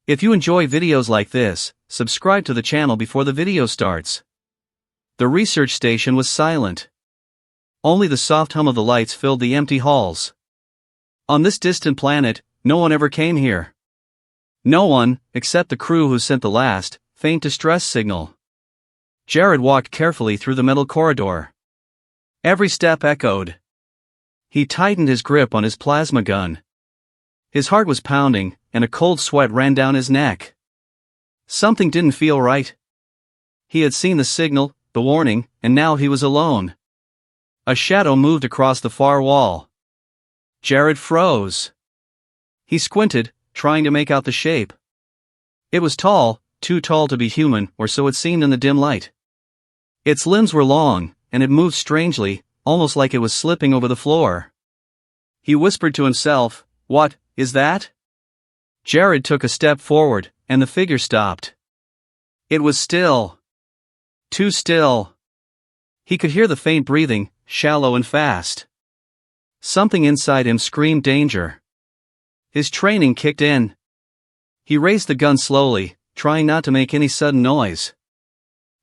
If you enjoy videos like this, subscribe to the channel before the video starts. The research station was silent. Only the soft hum of the lights filled the empty halls. On this distant planet, no one ever came here. No one, except the crew who sent the last, faint distress signal. Jared walked carefully through the metal corridor. Every step echoed. He tightened his grip on his plasma gun. His heart was pounding, and a cold sweat ran down his neck. Something didn't feel right. He had seen the signal, the warning, and now he was alone. A shadow moved across the far wall. Jared froze. He squinted, trying to make out the shape. It was tall, too tall to be human, or so it seemed in the dim light. Its limbs were long, and it moved strangely, almost like it was slipping over the floor. He whispered to himself, "What is that?" Jared took a step forward, and the figure stopped. It was still. Too still. He could hear the faint breathing, shallow and fast. Something inside him screamed danger. His training kicked in. He raised the gun slowly, trying not to make any sudden noise.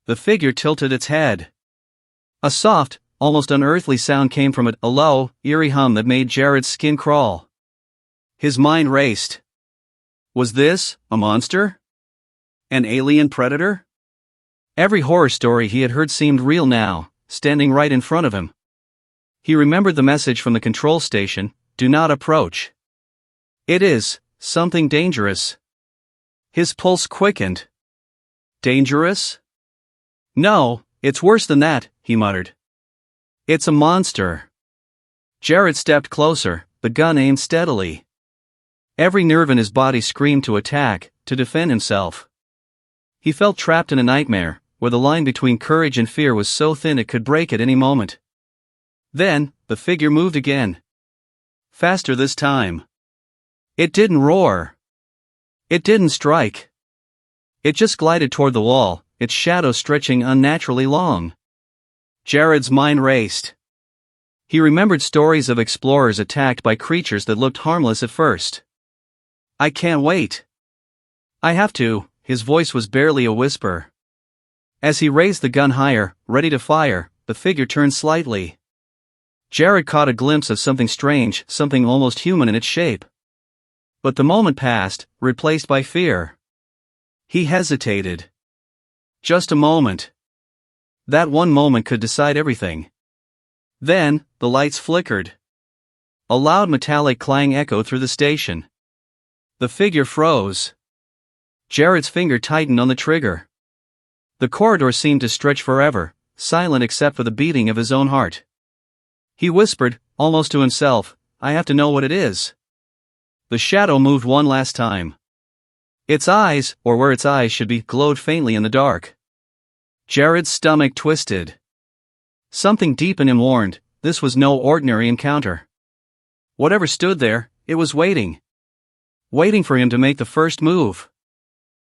The figure tilted its head. A soft, almost unearthly sound came from it, a low, eerie hum that made Jared's skin crawl. His mind raced. Was this a monster? An alien predator? Every horror story he had heard seemed real now, standing right in front of him. He remembered the message from the control station, "Do not approach. It is something dangerous." His pulse quickened. Dangerous? No, it's worse than that, he muttered. It's a monster. Jared stepped closer, the gun aimed steadily. Every nerve in his body screamed to attack, to defend himself. He felt trapped in a nightmare, where the line between courage and fear was so thin it could break at any moment. Then, the figure moved again. Faster this time. It didn't roar. It didn't strike. It just glided toward the wall, its shadow stretching unnaturally long. Jared's mind raced. He remembered stories of explorers attacked by creatures that looked harmless at first. "I can't wait. I have to," his voice was barely a whisper. As he raised the gun higher, ready to fire, the figure turned slightly. Jared caught a glimpse of something strange, something almost human in its shape. But the moment passed, replaced by fear. He hesitated. Just a moment. That one moment could decide everything. Then, the lights flickered. A loud metallic clang echoed through the station. The figure froze. Jared's finger tightened on the trigger. The corridor seemed to stretch forever, silent except for the beating of his own heart. He whispered, almost to himself, "I have to know what it is." The shadow moved one last time. Its eyes, or where its eyes should be, glowed faintly in the dark. Jared's stomach twisted. Something deep in him warned, this was no ordinary encounter. Whatever stood there, it was waiting. Waiting for him to make the first move.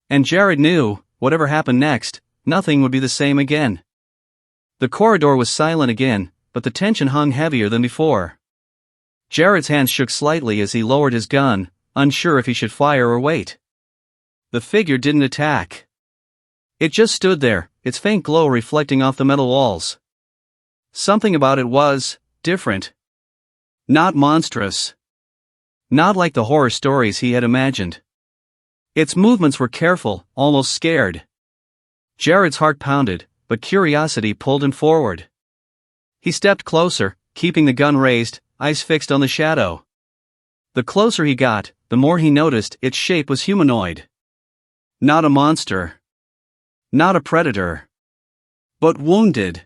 And Jared knew, whatever happened next, nothing would be the same again. The corridor was silent again, but the tension hung heavier than before. Jared's hands shook slightly as he lowered his gun, unsure if he should fire or wait. The figure didn't attack. It just stood there, its faint glow reflecting off the metal walls. Something about it was different. Not monstrous. Not like the horror stories he had imagined. Its movements were careful, almost scared. Jared's heart pounded, but curiosity pulled him forward. He stepped closer, keeping the gun raised, eyes fixed on the shadow. The closer he got, the more he noticed its shape was humanoid. Not a monster. Not a predator. But wounded.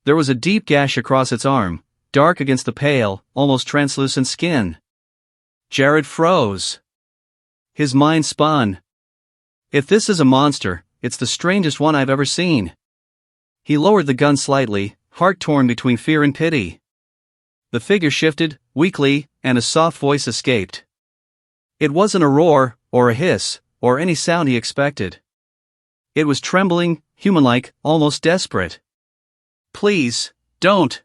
There was a deep gash across its arm, dark against the pale, almost translucent skin. Jared froze. His mind spun. If this is a monster, it's the strangest one I've ever seen. He lowered the gun slightly, heart torn between fear and pity. The figure shifted, weakly, and a soft voice escaped. It wasn't a roar, or a hiss, or any sound he expected. It was trembling, human-like, almost desperate. "Please, don't."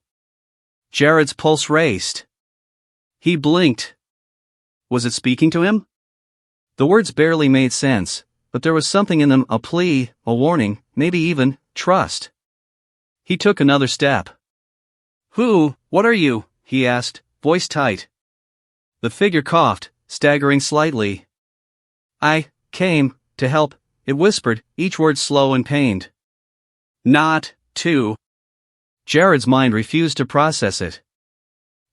Jared's pulse raced. He blinked. Was it speaking to him? The words barely made sense, but there was something in them, a plea, a warning, maybe even trust. He took another step. What are you? He asked, voice tight. The figure coughed, staggering slightly. I came to help, it whispered, each word slow and pained. Not to. Jared's mind refused to process it.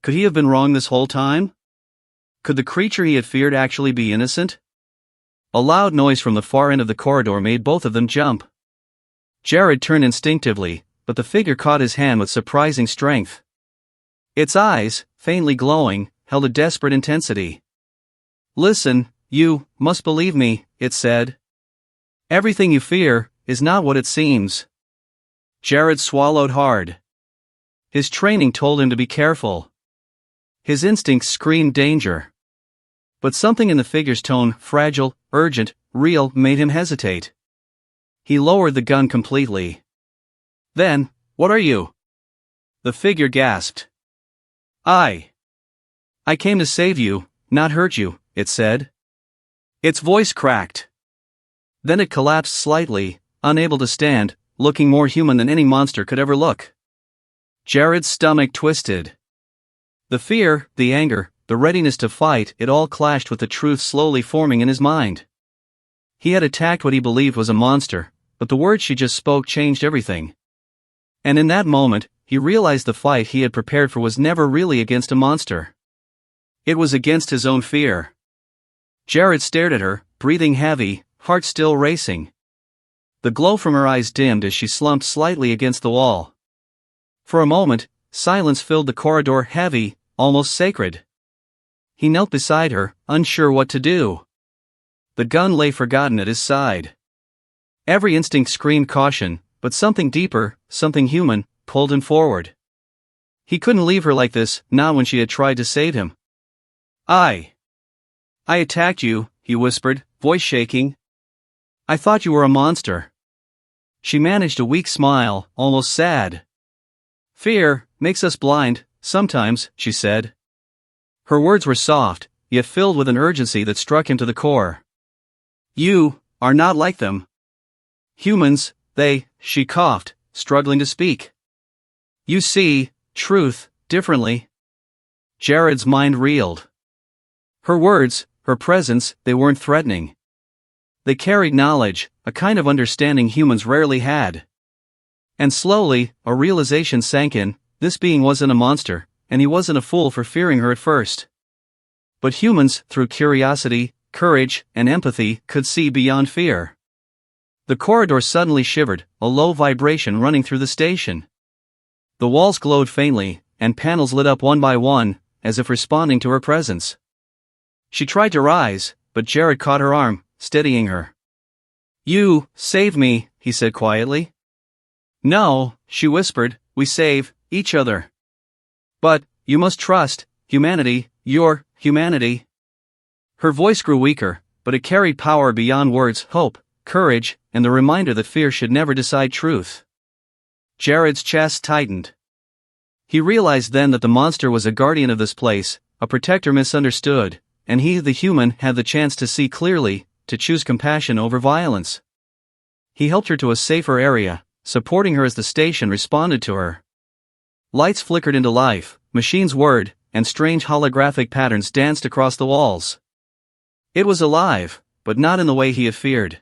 Could he have been wrong this whole time? Could the creature he had feared actually be innocent? A loud noise from the far end of the corridor made both of them jump. Jared turned instinctively, but the figure caught his hand with surprising strength. Its eyes, faintly glowing, held a desperate intensity. Listen, you must believe me, it said. Everything you fear is not what it seems. Jared swallowed hard. His training told him to be careful. His instincts screamed danger. But something in the figure's tone, fragile, urgent, real, made him hesitate. He lowered the gun completely. Then, what are you? The figure gasped. I came to save you, not hurt you, it said. Its voice cracked. Then it collapsed slightly, unable to stand, looking more human than any monster could ever look. Jared's stomach twisted. The fear, the anger, the readiness to fight, it all clashed with the truth slowly forming in his mind. He had attacked what he believed was a monster, but the words she just spoke changed everything. And in that moment, he realized the fight he had prepared for was never really against a monster. It was against his own fear. Jared stared at her, breathing heavy, heart still racing. The glow from her eyes dimmed as she slumped slightly against the wall. For a moment, silence filled the corridor, heavy, almost sacred. He knelt beside her, unsure what to do. The gun lay forgotten at his side. Every instinct screamed caution, but something deeper, something human, pulled him forward. He couldn't leave her like this, not when she had tried to save him. I attacked you, he whispered, voice shaking. I thought you were a monster. She managed a weak smile, almost sad. Fear makes us blind, sometimes, she said. Her words were soft, yet filled with an urgency that struck him to the core. You are not like them. Humans, she coughed, struggling to speak. You see truth differently. Jared's mind reeled. Her words, her presence, they weren't threatening. They carried knowledge, a kind of understanding humans rarely had. And slowly, a realization sank in, this being wasn't a monster, and he wasn't a fool for fearing her at first. But humans, through curiosity, courage, and empathy, could see beyond fear. The corridor suddenly shivered, a low vibration running through the station. The walls glowed faintly, and panels lit up one by one, as if responding to her presence. She tried to rise, but Jared caught her arm, steadying her. You save me, he said quietly. No, she whispered, we save each other. But you must trust humanity, your humanity. Her voice grew weaker, but it carried power beyond words, hope, courage, and the reminder that fear should never decide truth. Jared's chest tightened. He realized then that the monster was a guardian of this place, a protector misunderstood, and he, the human, had the chance to see clearly, to choose compassion over violence. He helped her to a safer area, supporting her as the station responded to her. Lights flickered into life, machines whirred, and strange holographic patterns danced across the walls. It was alive, but not in the way he had feared.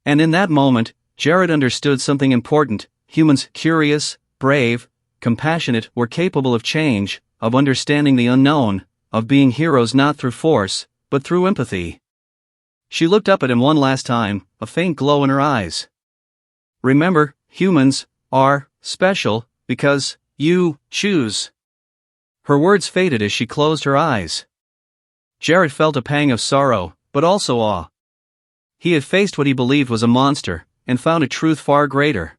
And in that moment, Jared understood something important. Humans, curious, brave, compassionate, were capable of change, of understanding the unknown, of being heroes not through force, but through empathy. She looked up at him one last time, a faint glow in her eyes. Remember, humans are special because you choose. Her words faded as she closed her eyes. Jared felt a pang of sorrow, but also awe. He had faced what he believed was a monster, and found a truth far greater.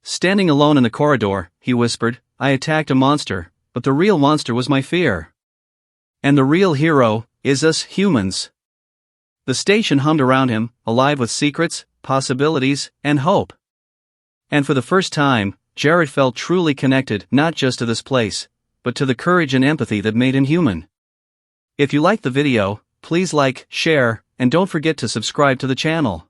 Standing alone in the corridor, he whispered, I attacked a monster, but the real monster was my fear. And the real hero is us humans. The station hummed around him, alive with secrets, possibilities, and hope. And for the first time, Jared felt truly connected not just to this place, but to the courage and empathy that made him human. If you liked the video, please like, share, and don't forget to subscribe to the channel.